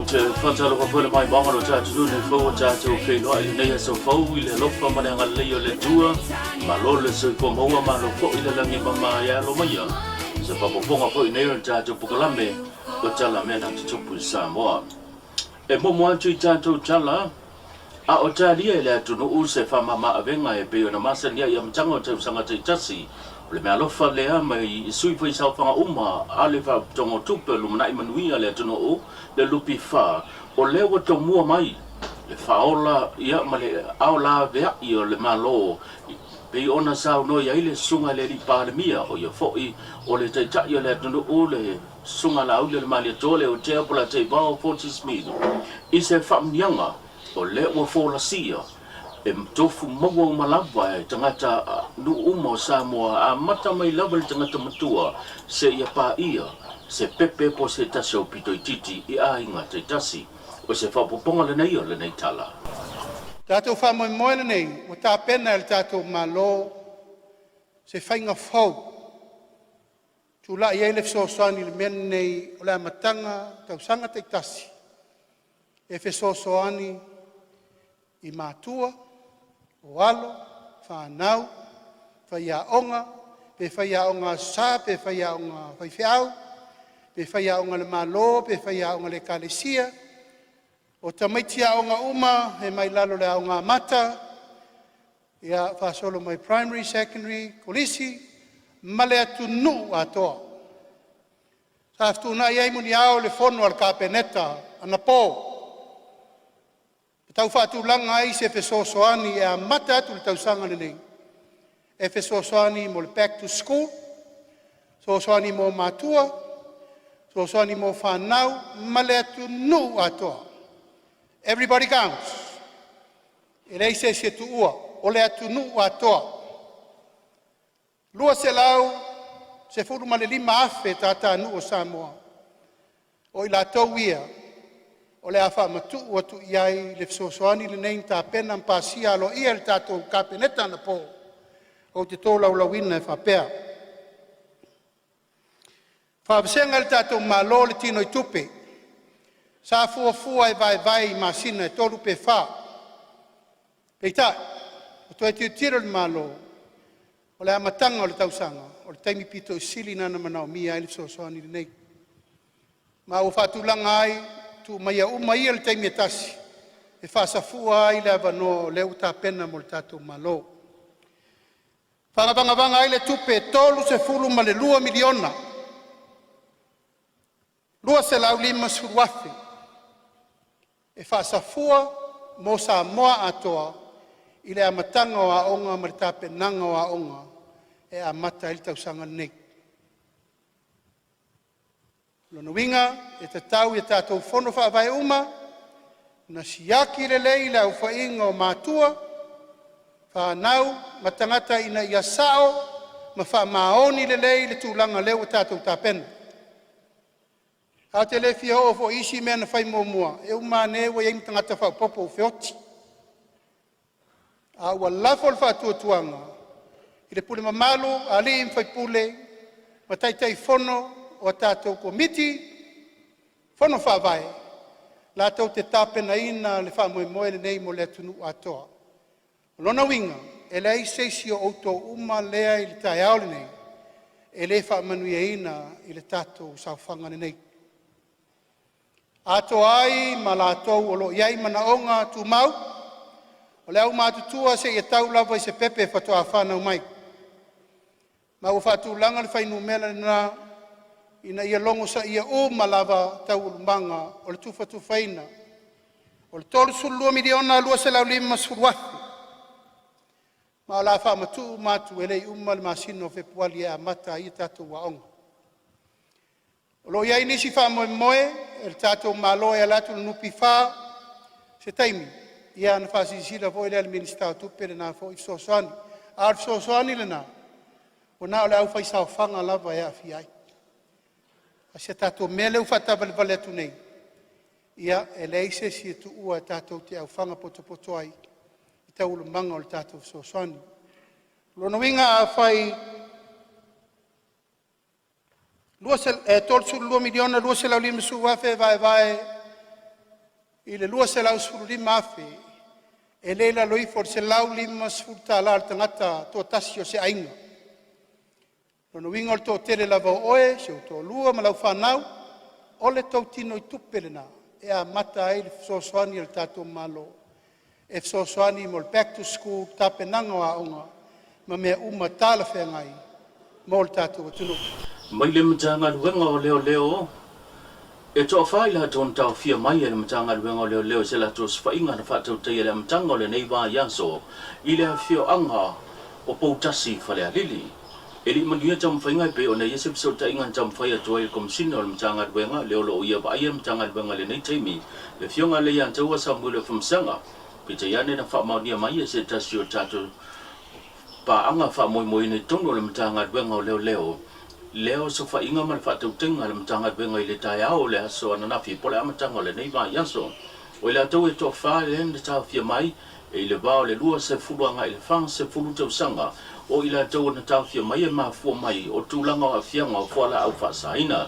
te whatalo ka pole mai bango lo tātu ne fau tātu whenua i nei so fau i le lopa mananga leo le tua ma lo le so ko maua ma lo fo i le langi mama ya lo mai se papoponga fo i nei le tātu pukalame o tala mena te tupu i Samoa e momo atu i tātu tala a o tālia i le atu no u se whamama avenga e peo na masania i amtanga o te usanga te tasi le mea lofa lea mai i sui pui sau whanga uma a le wha tongo tupe lumana i manuia le atu no u le lupi wha o lewa tong mua mai le whaola ia ma le aola vea i o le malo pei ona sau no ia i le sunga le li pāremia o ia foi o le taitai o le atu no u le sunga la au le mali tole o te apula te bao 40 Smith i se whamnianga o le ua fōlasia e tofu maua malawa e tangata nu umo Samoa a mata mai lava le tangata matua se ia pā ia se pepe po se tasi o pito i titi i a inga te tasi o se whapoponga le nei o le nei tala. Tātou whamoe moe le nei, o tā pena le tātou malo se whainga whau. Tūla i eile whsosoani le mena nei o le amatanga tau sanga te tasi. E whsosoani i mātua, o alo, whanau, whaiaonga, pe whaiaonga sā, pe whaiaonga whaiwhiau, pe whaiaonga le malo, pe whaiaonga le kalesia, o tamaiti aonga uma, he mai lalo le aonga mata, ia whasolo mai primary, secondary, kolisi, male atu nu atoa. Sa aftuna iai muni ao le fono al kapeneta, ana po, tau whaatulanga ai se whesosoani e a mata atu le tausanga le nei. E whesosoani mo le back to school, sosoani mo mātua, sosoani mo whanau, male atu nu atoa. Everybody counts. E rei se tu ua, o le atu nu atoa. Lua se lau, se furu ma le 5 afe tata nu o Samoa. O i la tau ia, o le afa matu o tu iai le fsosoani le nei ta pena mpasia lo ia le tatou kapeneta na po o te tō laulawina e whapea. Whapasenga le tatou malo le tino i tupe sa fuafua e vai masina e tolu pe wha. Peitai, o tu e tiro le malo o le amatanga o le tausanga o le taimi pito i sili nana manao mia e le fsosoani le nei. Ma o whatulanga ai tu mai uma ia le taimi tasi e whasafua ai le avano le uta pena mo le tatou malo. Whangavanga ai le tupe tolu se fulu ma le 2 miliona. Lua se lau 5 suruafe. E whasafua mo Samoa atoa i le amatanga o aonga ma le tapenanga o aonga e amata i tausanga nei. Lona winga, e te tau e tātou whono whaavai uma, na siaki le leila u whainga o mātua, whanau, matangata ina ia sao, ma wha maoni le leile tūlanga leo tātou tāpena. Hau te le fia o fo isi mea na whai mua, e uma ne wa iei matangata whao popo u whioti. A ua lafo le whaatua tuanga, i le pule mamalu, a li im whai pule, ma taitai whono, o tātou komiti, whono whawai, lātou te tāpena ina le whamoe le nei mo le atunu atoa. Lona winga, e le seisi o auto uma lea i le tai aole nei, e le whamanuia ina i le tātou sauwhanga nei. Ato ai, ma lātou o lo iai manaonga tu mau, o le au mātutua se i tau lava i se pepe whatoa whanau mai. Ma o whatulanga le whainumela na ina ia longo sa ia o malava tau ulumanga o le tufa tufaina. O le tolu sulu miliona lua se lau 5 suruafi. Ma o la wha matu matu elei uma le masino fepuali e a mata i tātou waonga. O lo iai nisi wha moe moe, e le tātou malo e alatu le nupi wha, se taimi. Ia na wha sisila vo ele minister tupe le na fo i fsosoani. A fsosoani le na. O na o le au whaisau whanga lava e a fiai. A se tātou mele u whatawale vale atu nei. Ia e leise si e tu ua tātou te au whanga poto ai. I tau ulumanga o le tātou fsosoani. Lona winga a whai tolsu 2 miliona lua se lau 5 suafe vai I le lua se lau sfuru lima afe, e leila loi for se lau lima sfuru ta ala tangata to tasi o se ainga. Lono winga o to tele lava oe, se o to lua ma lau whanau, o le tau tino I tupere na, e a mata ai le fsoswani al tato malo, e fsoswani mo le back to school tape nanga wa onga, ma mea uma tala whengai, mo le tato watunu. Mai le matanga luenga o leo, e toa whai la ton tau fia mai e le matanga luenga o leo, se la tos whainga na whatau te le matanga o le neiva yaso, I le fio anga o poutasi whale a lili. E li manuia tam whainga pe o na yesip so ta inga tam whaia toa il komsina o le matanga luenga, leo lo ia ba ia matanga luenga le nei teimi, le fionga le yan taua sa mule whamsanga, pita yane na whamaunia mai e se tasi o tato pa anga whamoimoi ne tono le matanga luenga o leo, leo so fa inga mal fa tu tenga le matanga benga I le tai au le aso ana fi pole amatanga le nei va yaso o le tau e to fa le nda ta fi mai e le ba le lua se fulu anga I le fan se fulu te sanga o I le tau na ta fi mai e ma fu mai o tulanga o fianga o fola au fa saina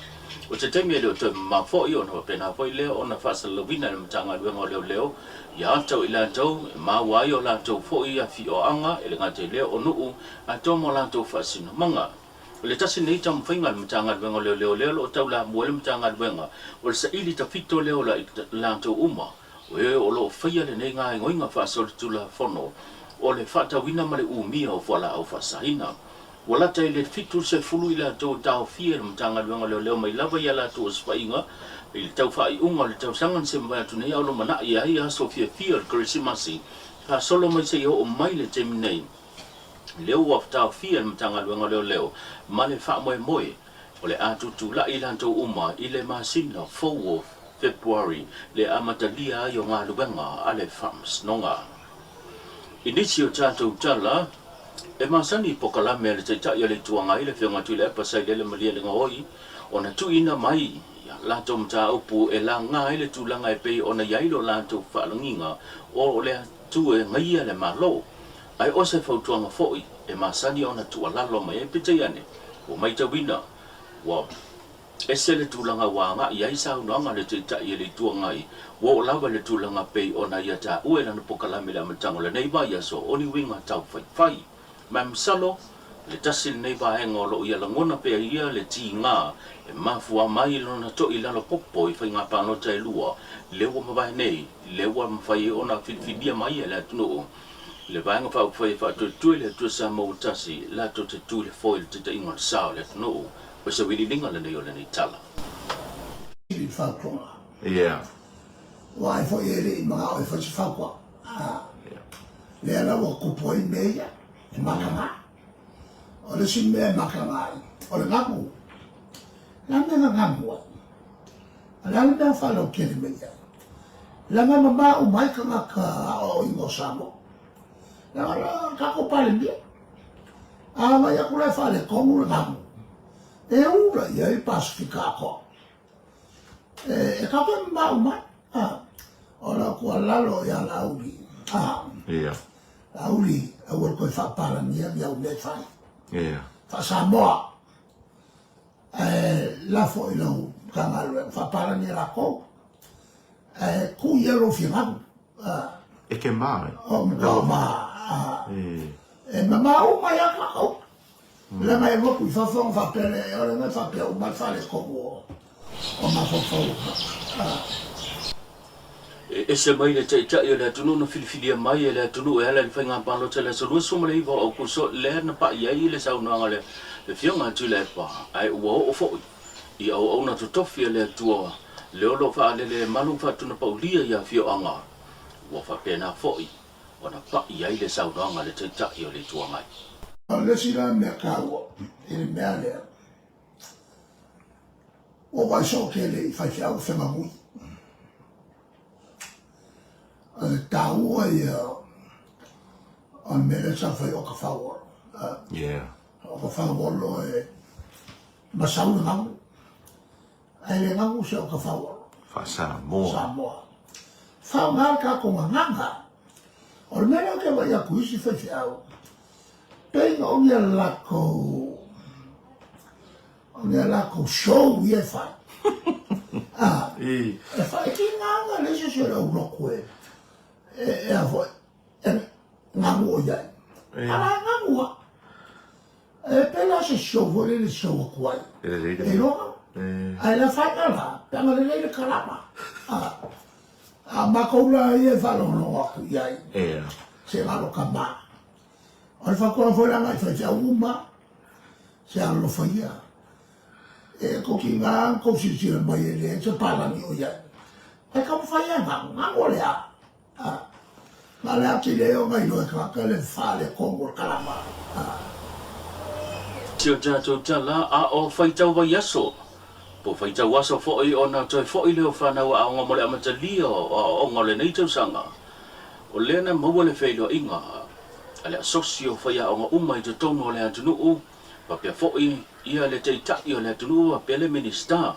o te temi le to ma fo I ona pena fo le ona fa sa le vina le matanga benga leo ya tau I le tau ma wa yo la tau fo I a fi o anga e le ngate le o nu a to mo la tau fa sino manga le tasi nei tam whainga le matanga luenga leo o tau la mua le matanga luenga o le sa ili ta fito leo la tau uma o e o lo whaia le nei ngai ngoinga whaasole tula whono o le whata wina ma le umia o whala au whasahina o la tai le fitu se fulu I la tau tau fia le matanga luenga leo mai lava ia la tau as whainga I le tau whai unga le tau sangan se mwaya tu nei aulo mana ia ia so fia le karisimasi ka solo mai se o mai le temi nei leo wa tau fia le matanga luenga leo ma le wha moe o le atutu la I lantou uma I le masina 4 February le amatalia I o ngā luenga a le whamsnonga. Inisi o tātou tala e masani pokalame le teitai o le tuanga I le whionga tui le pasai le malia le ngahoi o na tuina mai lato mta upu e la ngā I le tūlanga e pei o na yailo lato whaalanginga o le tu e ngaia le malo ai o se fautuanga foi e masani ona tua lalo mai e pitaiane o mai tawina wa e se le tūlanga wanga I aisa unanga le teitai le tuanga I wa o lava le tūlanga pei ona ia ta ue lana pokalame le amatango le neiva ia so oni winga tau whai mai msalo le tasi le neiva e ngolo ia langona pea ia le ti ngā e mafua mai lona to I lalo popo I whainga panota e lua lewa mawai nei lewa mawhai ona filfidia mai e le atunu le vaenga whai tu le tu sa mo tasi la to te tu le foil te te ingon sao le no o se wili linga le nei o le nei tala yeah wai foi ele ma o foi se fakwa le ala wo ku poi meia e makanga o le sin me makanga o le ngaku la me ngaku ala le fa lo ke le meia la mama o mai ka o ingo samo la ka ko pale dia ma ya ku le fa le komu le ngaku e ura ia I pacifica ko e ka pe ma ora ko lalo ya lauri yeah lauri a wo ko fa para mia o me fa yeah fa Samoa la fo ilo kamalo fa para mia la ko ku yero fina e ke mai o ma mama o ma ya ka la mai mo ku fa pele ora me fa pe o ma fa le ko o ma fo e se mai le teitai o le atunu na filifilia mai e le atunu e ala I whainga palo te le solua suma le iwa o kuso le na pa iai le saunanga le whionga tu le pa ai ua o foi I au au na tutofi le atua le olo wha le malu wha tuna paulia ia whioanga ua wha pena foi o na pa iai le saunanga le teitai o le tuangai le sira me kawo ele me o vai so ke le fa fiao fe mamu tau ia on me le sa foi o ka fawo yeah o ka fawo lo masau ngamu ai le ngamu se o ka fawo fa Samoa fa ngal ka ko nganga o me le ke vai a kuisi fa fiao Pega o mia lako show ia fai. E fai ki nganga le se se lo uno e a voi ngamu o ia ala ngamu pela se show le show kwai e lo ai la faina panga le kalama a makoula ia falo no aku ia se va lo kamba al fa ko foi la ngai fa uma se a lo faia e ko kinga ko si si mai le se pala ni o ia e ka faia nga ngolea ma le ati le o mai lo ka le fa le ko kalama tio la a o fai tau vai aso po fai tau aso fo i ona toi fo i leo whana wa aonga mole amatalia o ngole nei tau sanga o lena maua le whailo inga ale asosio fai a onga umai to tono le atunuu pa pia fo i ia le teitai o le atunuu pa le minister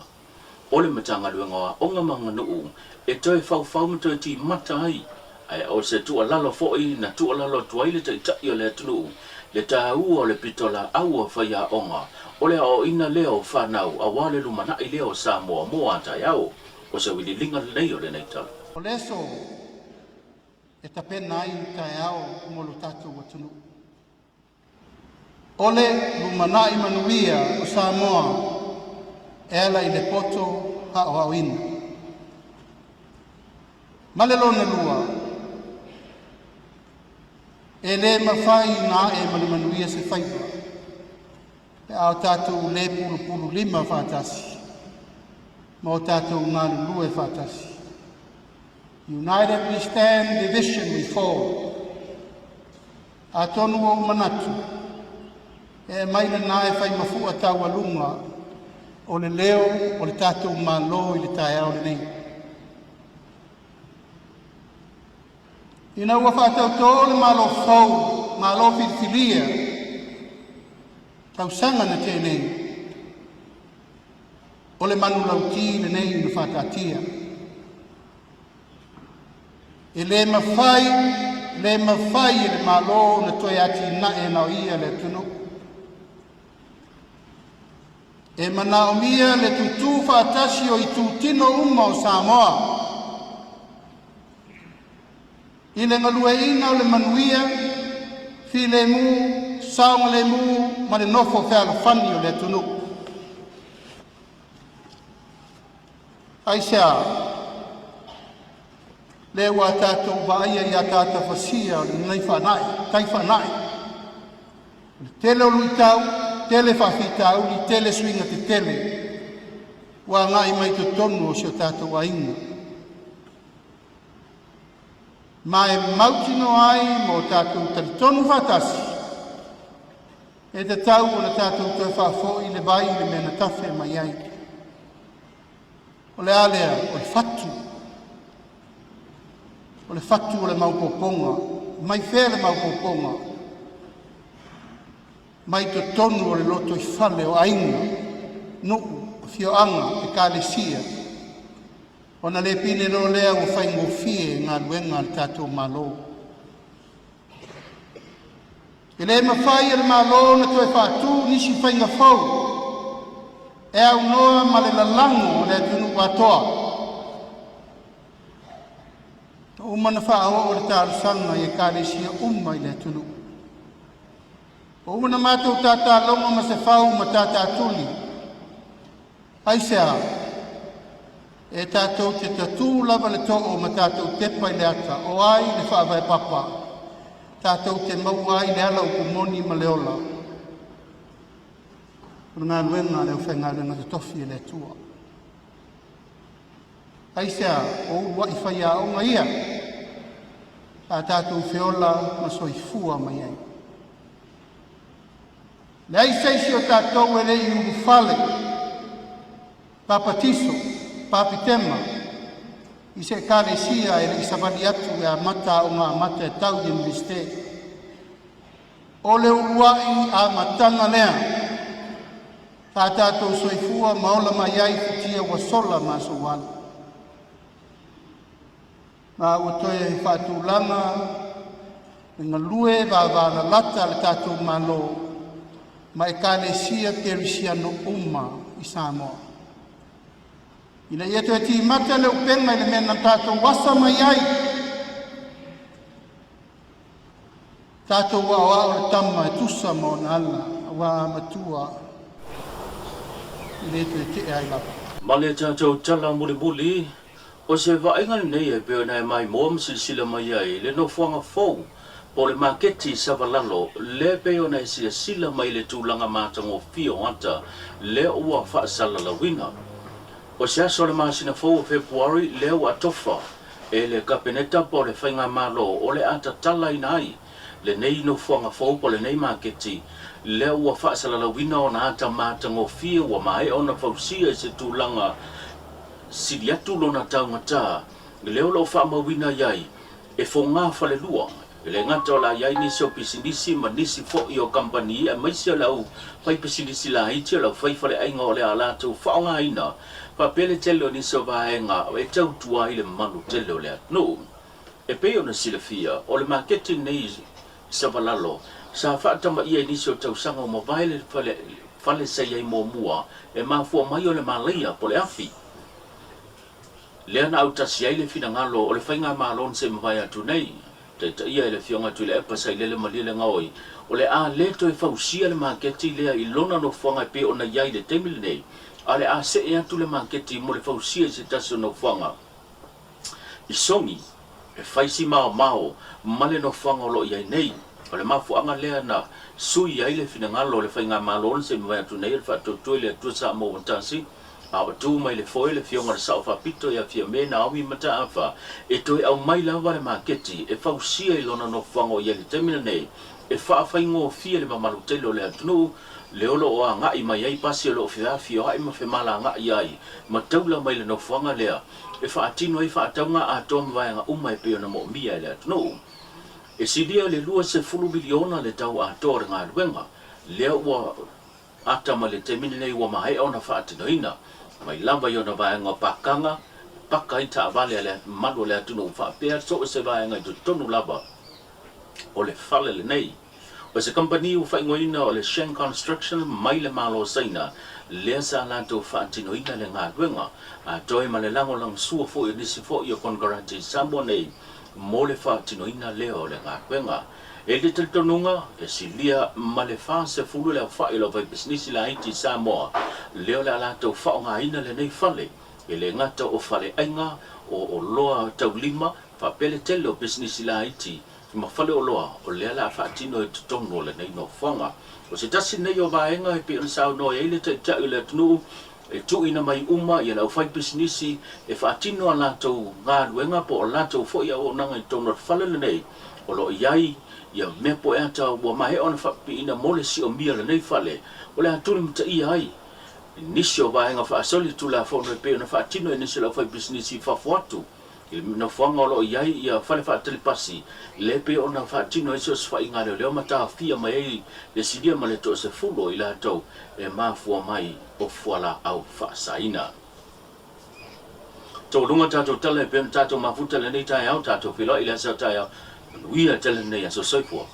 o le matanga luenga onga manga nuu e toi fau matoi ti matai ai o se tu alalo fo i na tu alalo tuai le teitai o le atunuu le tāua o le pitola aua whai a onga, o le o ina leo whanau a wale lumana i leo Samoa moa tai au, o se wili linga nei o le nei tala. O leso, e tapena ai tai au molo tātou atunu. O le lumana i manuia o Samoa, e ala i le poto hao hao ina. Malelo na lua, e le mawhai nā e manuia se whaipa. E au tātou le pulu lima whātasi. Ma o tātou ngā lulu e whātasi. United we stand, division we fall. A tonu o manatu. E maina nā e whai mafua tau alunga. O le leo, o le tātou mālo i le tae au le nei. Ina ua whātau tō le malo fau, malo whilwhilia, tau sanga na tēnei. O le manu lauti le nei na whātātia. E le mawhai e le malo na toi ati na e nao ia le tunu. E mana o mia le tutu whātasi o i tūtino uma o Samoa. I le ngalua ina o le manuia, fi le mu, saonga le mu, ma le nofo whea fani o le tunu. Aisea, le ua tātou vaia i a tātou whasia o le nei whanai, tai whanai. Tele o lui tau, tele whawhitau, li tele swinga te tele. Wa ngai mai te tonu o si o tātou a inga. Ma e mautino ai mo tātou talitonu whātasi. E te tau o le tātou toi whafoi le vai le mena tawhe mai ai. O le alea, o le whatu. O le whatu o le maupoponga. Mai whea le maupoponga. Mai te tonu o le loto i whale o ainga. Nuku, o whioanga, e kālesia. Ona le pine lo lea o whai ngofie ngā luenga al tātou malo. E le mawhai al malo na toi whātū nisi whai ngā whau. E au noa ma le lalango o le tunu watoa. O mana whao o le tārsanga e kāresia i le tunu. O mana mātou tātā longa ma se whau ma tātā tuli. Aisea, e tātou te tatu lava le to'o ma tātou tepa i le ata, o ai le whaavai papa. Tātou te mau ai le ala o kumoni ma le ola. Kura ngā luenga leo whainga luenga te tofi e le tua. Aisea, o ua i whaia o nga ia. A tātou whiola ma soifua mai ai. Le aiseisi o tātou e le i urufale. Papatiso. Papitema, i se kāresia e le isabali atu e a mata o ngā mata e tau i mviste. O le uruai a matanga lea, tā tātou soifua maola mai ai futia wa sola ma soala. Nā ua toi e whātūlanga, e ngā lue vāvāna lata le tātou malo, ma e kāresia te risia no uma i Samoa. Ina ia te ti mata le upenga i le mena tātou wasa mai ai. Tātou wa o le tama e tusa mo na ala, wa matua. I le te ai lapa. Male tātou tala muli o se vaenga nei e peo nei mai mōm sila mai ai le no fuanga fau po le maketi savalalo le peo nei sila mai le tūlanga mātango fio anta le ua whaasala la wina. O se aso le māsina fau o Februari le ua tofa e le kapeneta po le whainga malo o le ata tala inai le nei no fuanga fau po le nei maketi le ua whaasala la wina o na ata mātango fio wa mai o na fausia e se tūlanga sili atu lona taungata leo lo whaamawina iai e fo ngā whale lua le ngata o la iai nisi o pisinisi ma nisi fo i o kampani e maisi o lau pai pisinisi la hiti o lau whaifale ainga o le alatu whaonga ina pa pele tele o nisi o vaenga o e tau tua i le manu tele o le atu e peo na sila fia o le maketi nei sa valalo sa whaatama ia nisi o tau sanga o mawaile fale sa iai mo mua e mafua mai o le malaia po le afi Leana au tasi ai le fina ngalo o le whainga maalon se mwai atu nei. Te ia le fionga tu le epa sai lele malile ngaoi. O le a leto e fausia le maketi lea i lona no whanga pe o na iai le temile nei. A le a se e atu le maketi mo le fausia se taso no whanga. I songi, e whaisi mao male no whanga o lo iai nei. O le mafuanga lea na sui ai le fina ngalo o le whainga maalon se mwai atu nei. Le whaatotoi le atua sa mo wantasi. Awa tu mai le foi le fionga le sao whapito ia fia me na awi mata awha e toi au mai lawa le maketi e fausia i lona no whango ia le temina nei e whaawhaingo fia le mamalu telo le atunu le olo o a ngai mai ai pasi o lo fia fio hai ma whemala ngai ai ma taula mai le no whanga lea e whaatino ai whaataunga a tom vaenga umai peo na mo mia le atunu e sidia le lua se fulu miliona le tau a tore ngā luenga lea ua atama le temina nei ua mahai au na whaatino ina mai lava yo na vaenga pakanga pakaita vale le malu le atunu whaapea so se vaenga i tonu lava o le whale le nei o se company u whaingoina o le Shen Construction mai le malo saina lea sa lato whaatino ina le ngā ruenga a toi ma le lango lang sua fo i nisi fo i o kongarati sambo nei mo le whaatino ina leo le ngā ruenga e le tonunga e silia ma le se fulu le whai lo vai business la iti Samoa leo le alato whaonga ina le nei whale e le ngata o whale ainga o loa tau lima whapele tele o business la iti ma whale o loa o le ala whaatino e tutono le nei no whanga o se tasi nei o vaenga e pe sao no e le te tau le tunu e tu ina mai uma i lau whai business e whaatino a lato ngā luenga po o lato fo ia o nanga i tono whale le nei o lo iai ia me po e ata ua mahe ona whapi ina mole si o mia le nei whale o le aturi mta ia ai nisi o vaenga whaasoli tu la whono e pe ona whaatino e nisi lau whai business i whafuatu na whanga o lo iai ia whale whaatali pasi le pe ona whaatino e sos whai ngare o leo mata fia mai ei le sidia ma le to se fulo i la tau e mafua mai o fuala au whaasaina tō lunga tātou tala e pe tātou mafuta le nei tai au tātou whilo i le sa tai au Uia tele nei aso soifua.